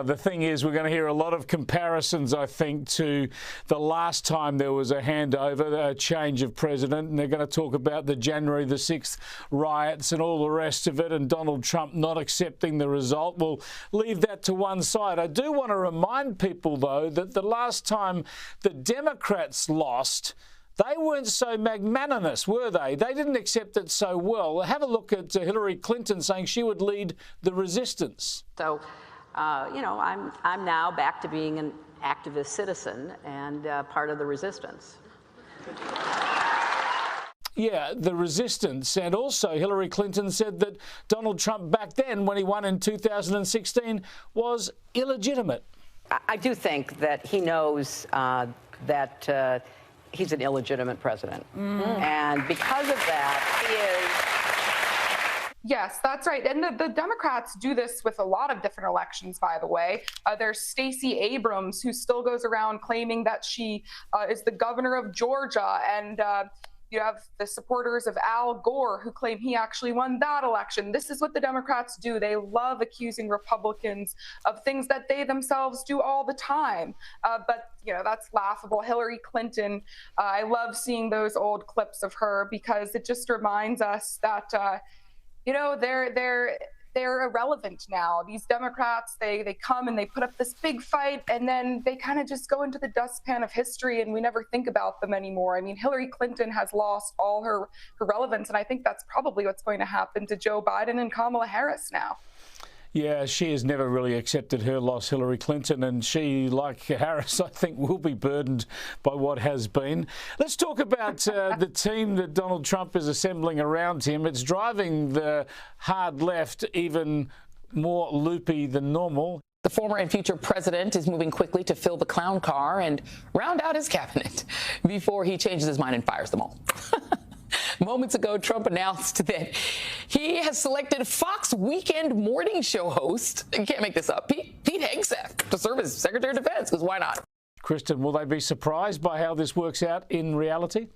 The thing is, we're going to hear a lot of comparisons, I think, to the last time there was a handover, a change of president, and they're going to talk about the January the 6th riots and all the rest of it, and Donald Trump not accepting the result. We'll leave that to one side. I do want to remind people, though, that the last time the Democrats lost, they weren't so magnanimous, were they? They didn't accept it so well. Have a look at Hillary Clinton saying she would lead the resistance. So, I'm now back to being an activist citizen and part of the resistance. Yeah, the resistance. And also Hillary Clinton said that Donald Trump back then, when he won in 2016, was illegitimate. I do think that he knows that he's an illegitimate president. And because of that, he is... Yes, that's right. And the Democrats do this with a lot of different elections, by the way. There's Stacey Abrams, who still goes around claiming that she is the governor of Georgia. And you have the supporters of Al Gore who claim he actually won that election. This is what the Democrats do. They love accusing Republicans of things that they themselves do all the time. But, that's laughable. Hillary Clinton, I love seeing those old clips of her because it just reminds us that they're irrelevant now. These Democrats, they come and they put up this big fight, and then they kind of just go into the dustpan of history, and we never think about them anymore. I mean, Hillary Clinton has lost all her relevance, and I think that's probably what's going to happen to Joe Biden and Kamala Harris now. Yeah, she has never really accepted her loss, Hillary Clinton, and she, like Harris, I think, will be burdened by what has been. Let's talk about the team that Donald Trump is assembling around him. It's driving the hard left even more loopy than normal. The former and future president is moving quickly to fill the clown car and round out his cabinet before he changes his mind and fires them all. Moments ago, Trump announced that he has selected Fox Weekend morning show host, you can't make this up, Pete Hegseth, to serve as Secretary of Defense, because why not? Kristin, will they be surprised by how this works out in reality?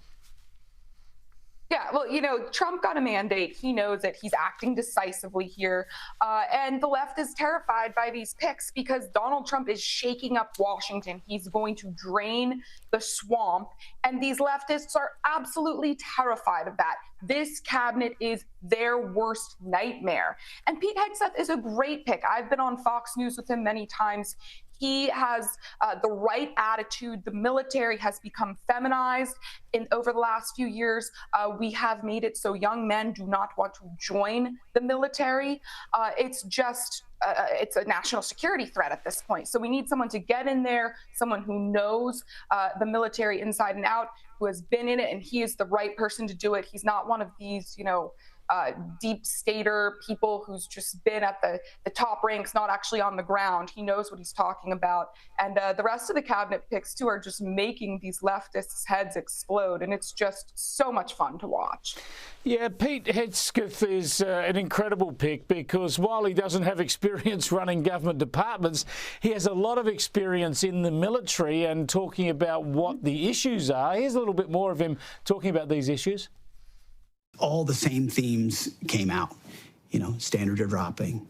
Yeah, well, Trump got a mandate. He knows it. He's acting decisively here. And the left is terrified by these picks because Donald Trump is shaking up Washington. He's going to drain the swamp. And these leftists are absolutely terrified of that. This cabinet is their worst nightmare. And Pete Hegseth is a great pick. I've been on Fox News with him many times. He has the right attitude. The military has become feminized over the last few years. We have made it so young men do not want to join the military. It's a national security threat at this point. So we need someone to get in there, someone who knows the military inside and out, who has been in it, and he is the right person to do it. He's not one of these, deep stater people who's just been at the top ranks, not actually on the ground. He knows what he's talking about. And the rest of the cabinet picks, too, are just making these leftists' heads explode. And it's just so much fun to watch. Yeah, Pete Hegseth is an incredible pick because while he doesn't have experience running government departments, he has a lot of experience in the military and talking about what the issues are. Here's a little bit more of him talking about these issues. All the same themes came out. Standards are dropping.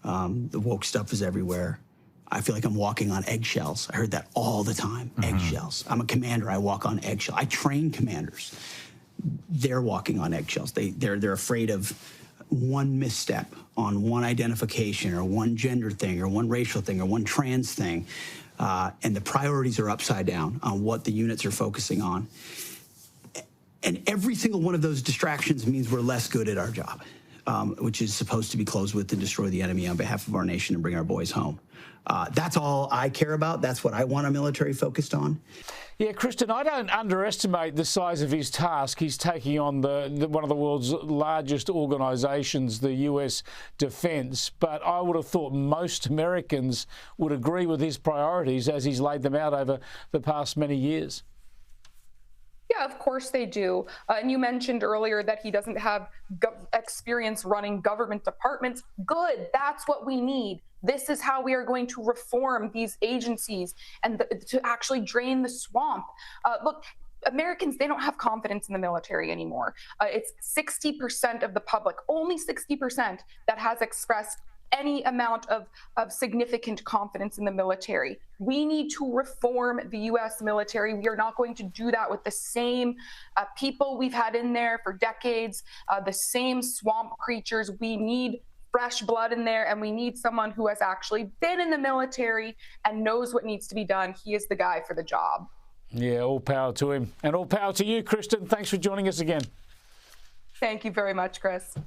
The woke stuff is everywhere. I feel like I'm walking on eggshells. I heard that all the time, eggshells. I'm a commander, I walk on eggshells. I train commanders. They're walking on eggshells. They're afraid of one misstep on one identification or one gender thing or one racial thing or one trans thing. And the priorities are upside down on what the units are focusing on. And every single one of those distractions means we're less good at our job, which is supposed to be close with and destroy the enemy on behalf of our nation and bring our boys home. That's all I care about. That's what I want our military focused on. Yeah, Kristin, I don't underestimate the size of his task. He's taking on one of the world's largest organisations, the US Defence. But I would have thought most Americans would agree with his priorities as he's laid them out over the past many years. Yeah, of course they do. And you mentioned earlier that he doesn't have experience running government departments. Good. That's what we need. This is how we are going to reform these agencies and to actually drain the swamp. Look, Americans, they don't have confidence in the military anymore. It's 60% of the public, only 60%, that has expressed any amount of significant confidence in the military. We need to reform the U.S. military. We are not going to do that with the same people we've had in there for decades, the same swamp creatures. We need fresh blood in there, and we need someone who has actually been in the military and knows what needs to be done. He is the guy for the job. Yeah, all power to him. And all power to you, Kristin. Thanks for joining us again. Thank you very much, Chris.